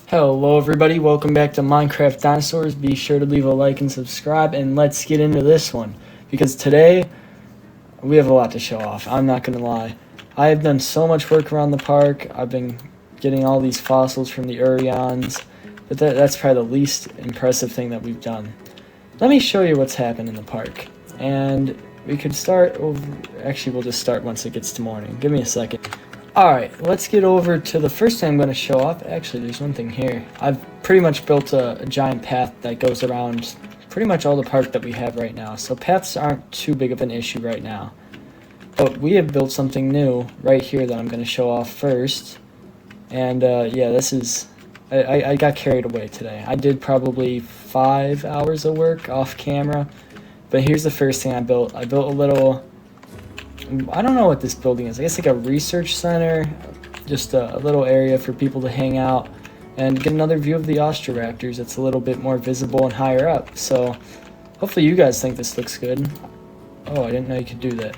Hello everybody, welcome back to Minecraft Dinosaurs. Be sure to leave a like and subscribe, and let's get into this one. Because today, we have a lot to show off, I'm not gonna lie. I have done so much work around the park. I've been getting all these fossils from the Urions, but that's probably the least impressive thing that we've done. Let me show you what's happened in the park. And we could start over, actually we'll just start once it gets to morning. Give me a second. Alright, let's get over to the first thing I'm going to show off. Actually, there's one thing here. I've pretty much built a giant path that goes around pretty much all the park that we have right now. So paths aren't too big of an issue right now. But we have built something new right here that I'm going to show off first. And yeah, this is... I got carried away today. I did probably 5 hours of work off camera. But here's the first thing I built. I built a little... I don't know what this building is. I guess like a research center, just a little area for people to hang out and get another view of the Ostroraptors. It's a little bit more visible and higher up. So hopefully you guys think this looks good. Oh, I didn't know you could do that.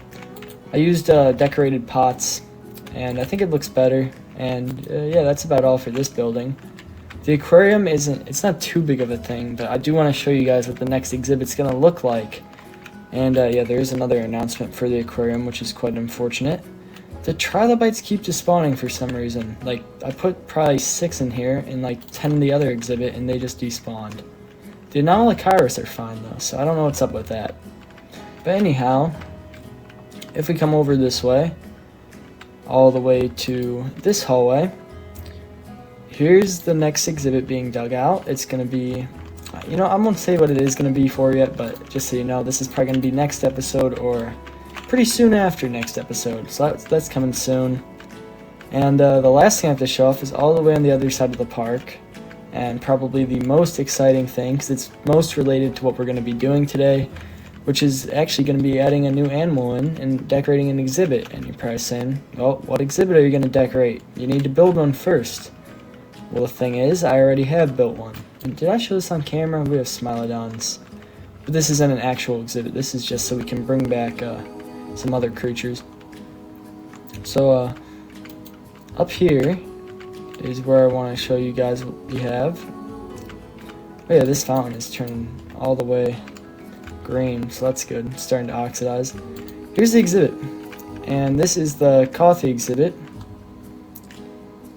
I used decorated pots, and I think it looks better. And yeah, that's about all for this building. The aquarium it's not too big of a thing, but I do want to show you guys what the next exhibit's gonna look like. And yeah, there is another announcement for the aquarium, which is quite unfortunate. The trilobites keep despawning for some reason. Like, I put probably 6 in here and like 10 in the other exhibit, and they just despawned. The anomalochiris are fine though, so I don't know what's up with that. But anyhow, if we come over this way, all the way to this hallway, here's the next exhibit being dug out. It's going to be... You know, I won't say what it is going to be for yet, but just so you know, this is probably going to be next episode or pretty soon after next episode. So that's coming soon. And the last thing I have to show off is all the way on the other side of the park. And probably the most exciting thing, because it's most related to what we're going to be doing today, which is actually going to be adding a new animal in and decorating an exhibit. And you're probably saying, well, what exhibit are you going to decorate? You need to build one first. Well, the thing is, I already have built one. Did I show this on camera? We have Smilodons. But this isn't an actual exhibit. This is just so we can bring back some other creatures. So, up here is where I want to show you guys what we have. Oh yeah, this fountain is turning all the way green, so that's good. It's starting to oxidize. Here's the exhibit. And this is the coffee exhibit.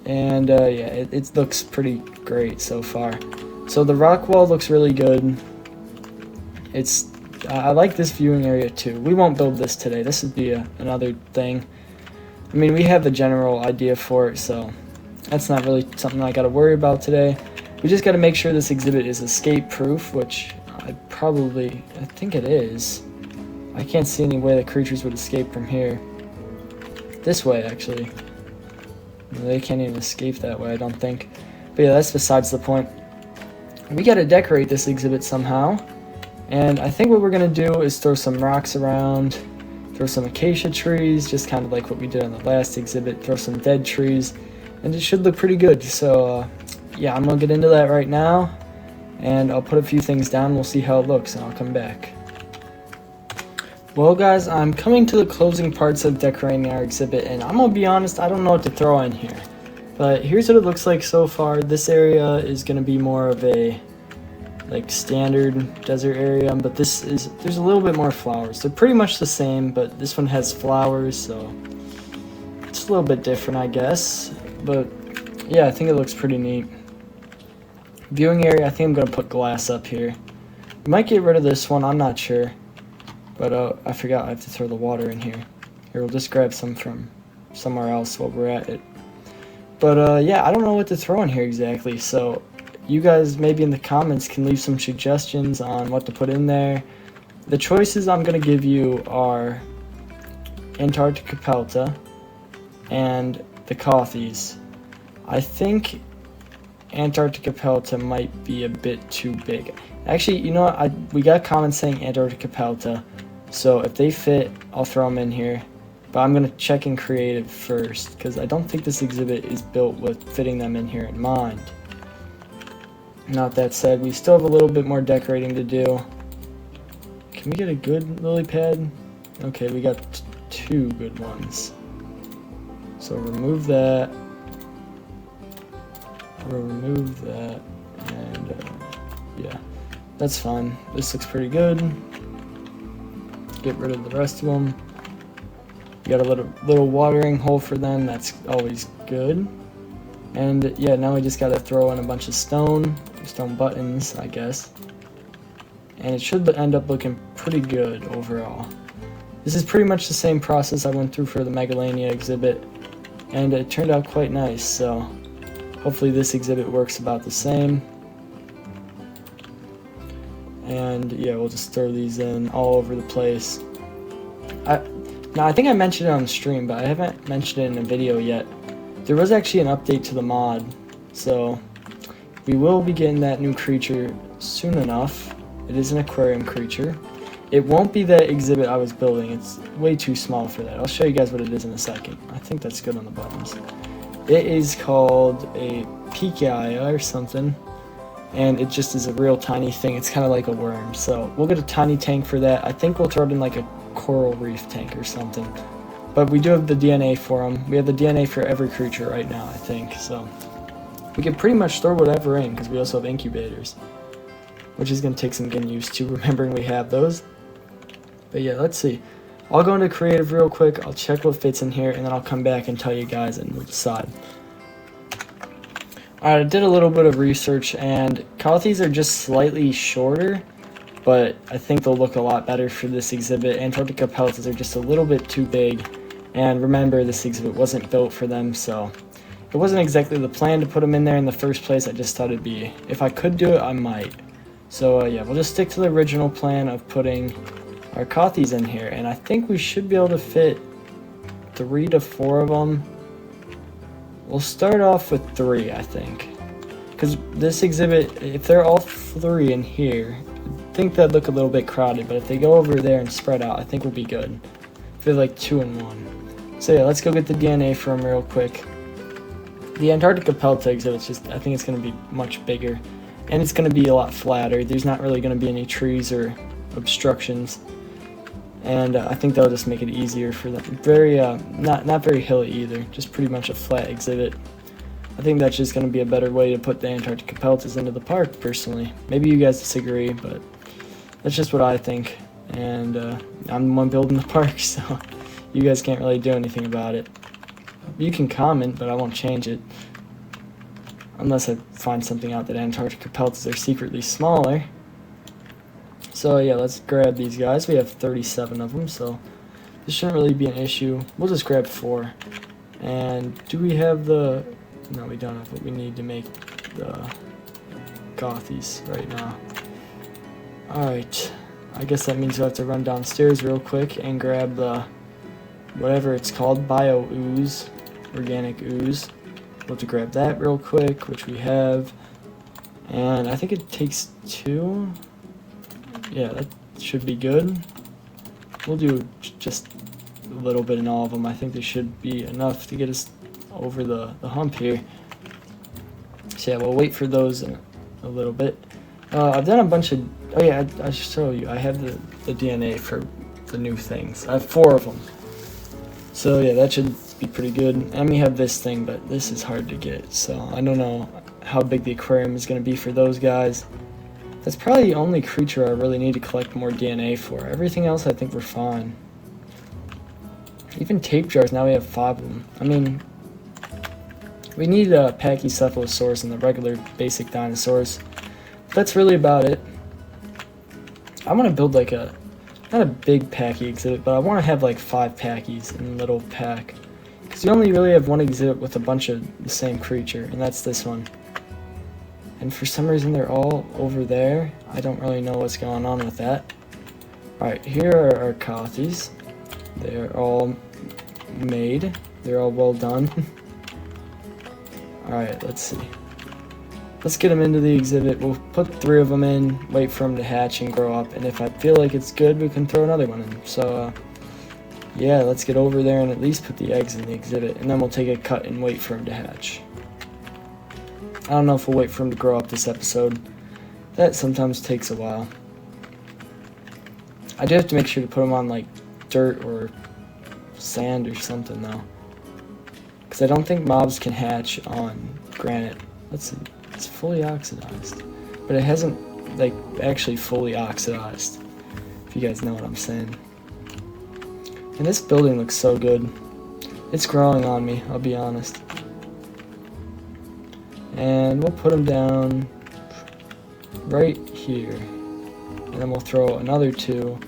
And yeah, it looks pretty great so far. So the rock wall looks really good. I like this viewing area too. We won't build this today. This would be another thing. I mean, we have the general idea for it, so that's not really something I got to worry about today. We just got to make sure this exhibit is escape proof, which I think it is. I can't see any way the creatures would escape from here. This way, actually. They can't even escape that way, I don't think. But yeah, that's besides the point. We gotta decorate this exhibit somehow. And I think what we're gonna do is throw some rocks around, throw some acacia trees, just kind of like what we did on the last exhibit, throw some dead trees, and it should look pretty good. So yeah, I'm gonna get into that right now, and I'll put a few things down, we'll see how it looks, and I'll come back. Well guys, I'm coming to the closing parts of decorating our exhibit, and I'm gonna be honest, I don't know what to throw in here. But here's what it looks like so far. This area is gonna be more of a like standard desert area, but there's a little bit more flowers. They're pretty much the same, but this one has flowers, so it's a little bit different, I guess. But yeah, I think it looks pretty neat. Viewing area, I think I'm gonna put glass up here. We might get rid of this one, I'm not sure. But I forgot I have to throw the water in here. Here, we'll just grab some from somewhere else while we're at it. But yeah, I don't know what to throw in here exactly, so you guys maybe in the comments can leave some suggestions on what to put in there. The choices I'm going to give you are Antarctica Pelta and the Cothies. I think Antarctica Pelta might be a bit too big. Actually, you know what? We got comments saying Antarctica Pelta, so if they fit, I'll throw them in here. But I'm going to check in creative first, because I don't think this exhibit is built with fitting them in here in mind. Not that said, we still have a little bit more decorating to do. Can we get a good lily pad? Okay, we got 2 good ones. So remove that. We'll remove that, and yeah, that's fine. This looks pretty good. Get rid of the rest of them. You got a little watering hole for them. That's always good. And yeah, now we just got to throw in a bunch of stone buttons, I guess. And it should end up looking pretty good overall. This is pretty much the same process I went through for the Megalania exhibit, and it turned out quite nice, so hopefully this exhibit works about the same. And yeah, we'll just throw these in all over the place. Now I think I mentioned it on the stream, but I haven't mentioned it in a video yet. There was actually an update to the mod, so we will be getting that new creature soon enough. It is an aquarium creature. It won't be the exhibit I was building. It's way too small for that. I'll show you guys what it is in a second. I think that's good on the buttons. It is called a Pikaia or something, and it just is a real tiny thing. It's kind of like a worm, so we'll get a tiny tank for that. I think we'll throw it in like a coral reef tank or something. But we do have the DNA for them. We have the DNA for every creature right now, I think, so we can pretty much throw whatever in, because we also have incubators, which is going to take some getting used to, remembering we have those. But yeah, let's see. I'll go into creative real quick. I'll check what fits in here, and then I'll come back and tell you guys, and we'll decide. Alright, I did a little bit of research, and Cothys are just slightly shorter, but I think they'll look a lot better for this exhibit. Antarctica peltas are just a little bit too big, and remember, this exhibit wasn't built for them, so it wasn't exactly the plan to put them in there in the first place. I just thought it'd be, if I could do it, I might. So yeah, we'll just stick to the original plan of putting our Cothys in here, and I think we should be able to fit 3 to 4 of them. We'll start off with 3, I think, because this exhibit, if they're all 3 in here, I think that'd look a little bit crowded, but if they go over there and spread out, I think we'll be good. If they're like 2 in 1. So yeah, let's go get the DNA for them real quick. The Antarctica Pelta exhibit's just, I think it's going to be much bigger, and it's going to be a lot flatter. There's not really going to be any trees or obstructions, and I think that'll just make it easier for them. Very, not very hilly either, just pretty much a flat exhibit. I think that's just going to be a better way to put the Antarctica Peltas into the park, personally. Maybe you guys disagree, but that's just what I think, and I'm the one building the park, so you guys can't really do anything about it. You can comment, but I won't change it, unless I find something out that Antarctica Peltas are secretly smaller. So yeah, let's grab these guys. We have 37 of them, so this shouldn't really be an issue. We'll just grab 4. And do we have the... No, we don't have what we need to make the Cothys right now. Alright, I guess that means we'll have to run downstairs real quick and grab the... whatever it's called, Bio Ooze, Organic Ooze. We'll have to grab that real quick, which we have. And I think it takes 2... Yeah, that should be good. We'll do just a little bit in all of them. I think they should be enough to get us over the hump here. So yeah, we'll wait for those in a little bit. I've done a bunch of... Oh yeah, I should show you. I have the DNA for the new things. I have 4 of them. So yeah, that should be pretty good. And we have this thing, but this is hard to get. So I don't know how big the aquarium is going to be for those guys. That's probably the only creature I really need to collect more DNA for. Everything else I think we're fine. Even tape jars, now we have 5 of them. I mean, we need a Pachycephalosaurus and the regular basic dinosaurs. But that's really about it. I want to build like a, not a big Pachy exhibit, but I want to have like 5 Pachys in a little pack. Because you only really have one exhibit with a bunch of the same creature, and that's this one. And for some reason they're all over there. I don't really know what's going on with that. Alright, here are our Cothys. They're all made. They're all well done. Alright, let's see. Let's get them into the exhibit. We'll put 3 of them in, wait for them to hatch and grow up. And if I feel like it's good, we can throw another one in. So, yeah, let's get over there and at least put the eggs in the exhibit. And then we'll take a cut and wait for them to hatch. I don't know if we'll wait for him to grow up this episode. That sometimes takes a while. I do have to make sure to put them on like dirt or sand or something though. Because I don't think mobs can hatch on granite let's see, it's fully oxidized, but it hasn't like actually fully oxidized, if you guys know what I'm saying. And this building looks so good. It's growing on me, I'll be honest. And we'll put them down right here, and then we'll throw another 2.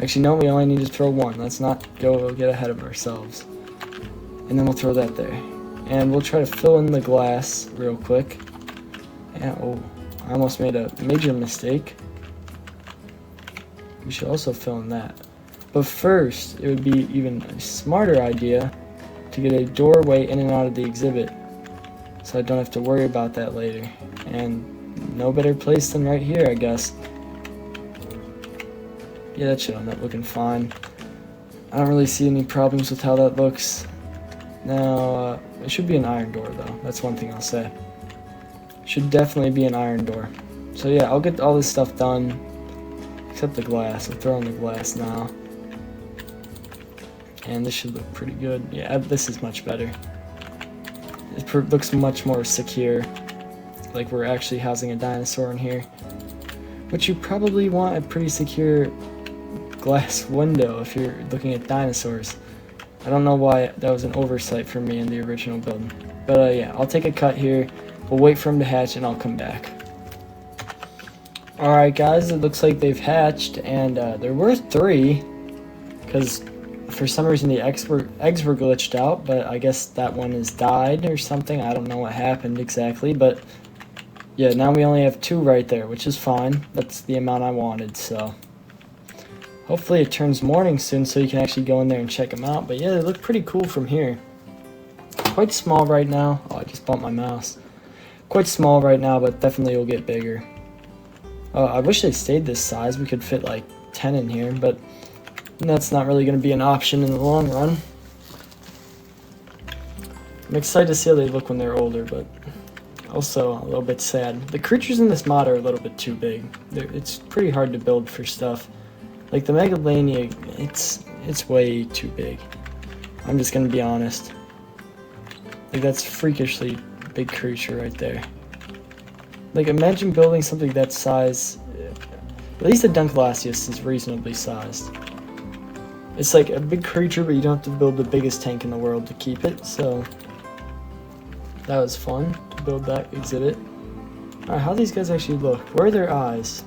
Actually, no, we only need to throw 1. Let's not go get ahead of ourselves. And then we'll throw that there. And we'll try to fill in the glass real quick. And, oh, I almost made a major mistake. We should also fill in that. But first, it would be even a smarter idea to get a doorway in and out of the exhibit, so I don't have to worry about that later. And no better place than right here, I guess. Yeah, that should end up looking fine. I don't really see any problems with how that looks. Now, it should be an iron door though, that's one thing I'll say. Should definitely be an iron door. So yeah, I'll get all this stuff done, except the glass. I'll throw in the glass now. And this should look pretty good. Yeah, this is much better. It looks much more secure, like we're actually housing a dinosaur in here. But you probably want a pretty secure glass window if you're looking at dinosaurs. I don't know why that was an oversight for me in the original build. But yeah, I'll take a cut here. We'll wait for them to hatch and I'll come back. Alright guys, it looks like they've hatched, and there were 3, because for some reason the eggs were glitched out, but I guess that one has died or something. I don't know what happened exactly, but yeah, now we only have 2 right there, which is fine. That's the amount I wanted, so hopefully it turns morning soon so you can actually go in there and check them out. But yeah, they look pretty cool from here. Quite small right now. Oh, I just bumped my mouse. Quite small right now, but definitely will get bigger. I wish they stayed this size. We could fit like 10 in here, but that's not really going to be an option in the long run. I'm excited to see how they look when they're older, but also a little bit sad. The creatures in this mod are a little bit too big. It's pretty hard to build for stuff. Like the Megalania, it's way too big. I'm just going to be honest. Like that's freakishly big creature right there. Like imagine building something that size. At least the Dunkleosteus is reasonably sized. It's like a big creature, but you don't have to build the biggest tank in the world to keep it, so that was fun to build that exhibit. Alright, how these guys actually look? Where are their eyes?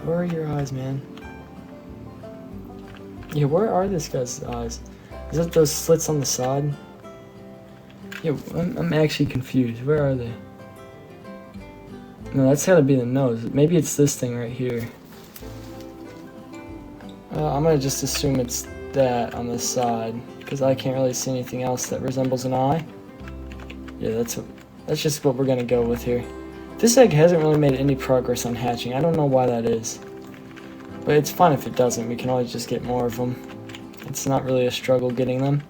Where are your eyes, man? Yeah, where are this guy's eyes? Is that those slits on the side? Yeah, I'm actually confused. Where are they? No, that's gotta be the nose. Maybe it's this thing right here. I'm gonna just assume it's that on the side, because I can't really see anything else that resembles an eye. Yeah, that's just what we're gonna go with here. This egg hasn't really made any progress on hatching. I don't know why that is, but it's fine if it doesn't. We can always just get more of them. It's not really a struggle getting them.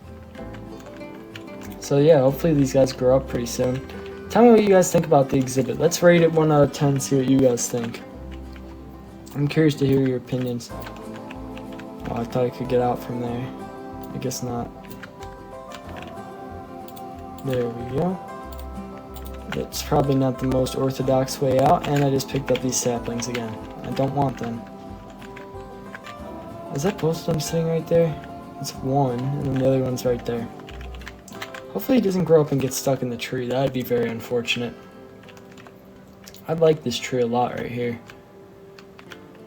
So yeah, hopefully these guys grow up pretty soon. Tell me what you guys think about the exhibit. Let's rate it 1 out of 10, see what you guys think. I'm curious to hear your opinions. Oh, I thought I could get out from there. I guess not. There we go. It's probably not the most orthodox way out, and I just picked up these saplings again. I don't want them. Is that both of them sitting right there? It's one, and then the other one's right there. Hopefully he doesn't grow up and get stuck in the tree. That would be very unfortunate. I like this tree a lot right here.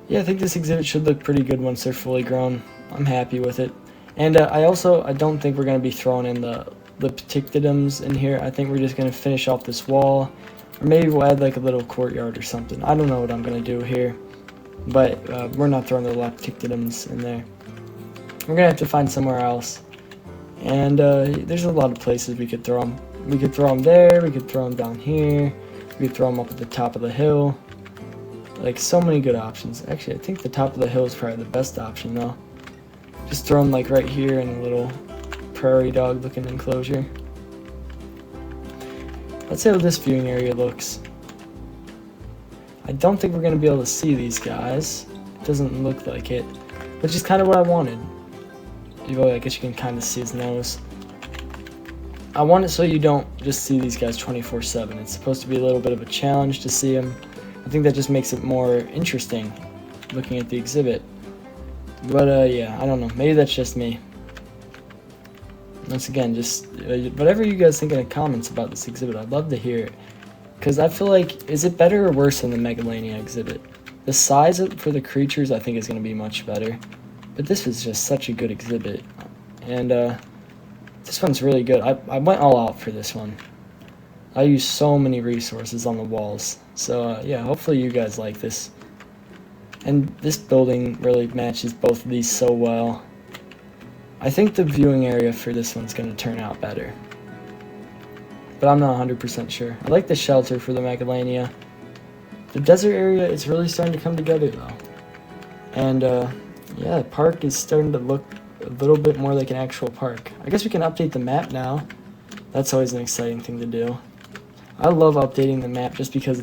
Yeah, I think this exhibit should look pretty good once they're fully grown. I'm happy with it. And I don't think we're going to be throwing in the Ptictidums in here. I think we're just going to finish off this wall. Or maybe we'll add like a little courtyard or something. I don't know what I'm going to do here. But we're not throwing the Ptictidums in there. We're going to have to find somewhere else. And there's a lot of places we could throw them. We could throw them there, we could throw them down here, we could throw them up at the top of the hill. Like, so many good options. Actually, I think the top of the hill is probably the best option, though. Just throw them, like, right here in a little prairie dog-looking enclosure. Let's see how this viewing area looks. I don't think we're going to be able to see these guys. It doesn't look like it, which is kind of what I wanted. I guess you can kind of see his nose. I want it so you don't just see these guys 24/7. It's supposed to be a little bit of a challenge to see them. I think that just makes it more interesting looking at the exhibit. But yeah, I don't know. Maybe that's just me. Once again, just whatever you guys think in the comments about this exhibit, I'd love to hear it. Because I feel like, is it better or worse than the Megalania exhibit? The size for the creatures I think is going to be much better. But this was just such a good exhibit. And this one's really good. I went all out for this one. I used so many resources on the walls. So yeah, hopefully you guys like this. And this building really matches both of these so well. I think the viewing area for this one's going to turn out better. But I'm not 100% sure. I like the shelter for the Megalania. The desert area is really starting to come together though. And yeah, the park is starting to look a little bit more like an actual park. I guess we can update the map now. That's always an exciting thing to do. I love updating the map just because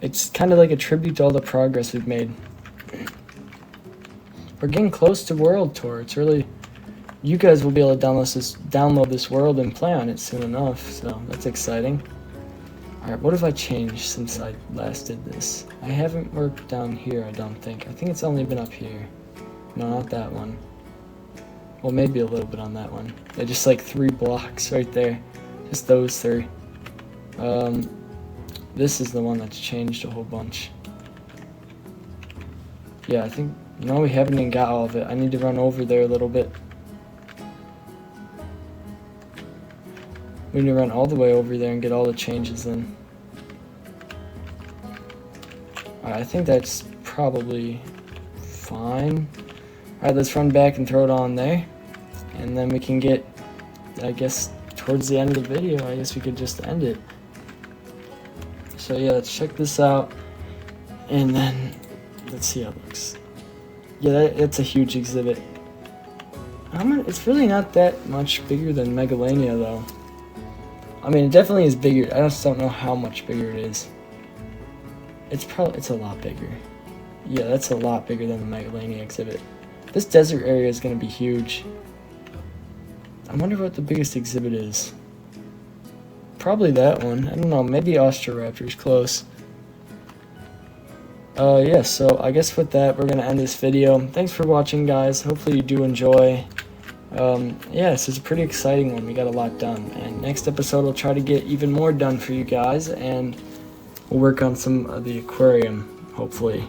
it's kind of like a tribute to all the progress we've made. We're getting close to World Tour. It's really, you guys will be able to download this world and play on it soon enough, so that's exciting. Alright, what have I changed since I last did this? I haven't worked down here, I don't think. I think it's only been up here. No, not that one. Well, maybe a little bit on that one. They're just like 3 blocks right there. Just those 3. This is the one that's changed a whole bunch. Yeah, I think, no, we haven't even got all of it. I need to run over there a little bit. We need to run all the way over there and get all the changes in. Alright, I think that's probably fine. Alright, let's run back and throw it on there. And then we can get, I guess, towards the end of the video, I guess we could just end it. So yeah, let's check this out. And then, let's see how it looks. Yeah, it's a huge exhibit. It's really not that much bigger than Megalania though. I mean, it definitely is bigger. I just don't know how much bigger it is. It's a lot bigger. Yeah, that's a lot bigger than the Megalania exhibit. This desert area is going to be huge. I wonder what the biggest exhibit is. Probably that one. I don't know. Maybe Austroraptor's close. Yeah, so I guess with that, we're going to end this video. Thanks for watching, guys. Hopefully you do enjoy. Yeah, this is a pretty exciting one. We got a lot done. And next episode, we'll try to get even more done for you guys. And we'll work on some of the aquarium, hopefully.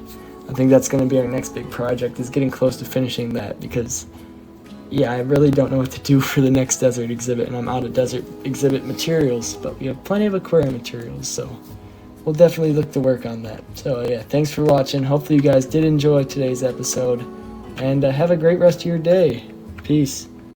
I think that's going to be our next big project, is getting close to finishing that. Because, yeah, I really don't know what to do for the next desert exhibit. And I'm out of desert exhibit materials. But we have plenty of aquarium materials, so we'll definitely look to work on that. So, yeah, thanks for watching. Hopefully you guys did enjoy today's episode. And have a great rest of your day. Peace.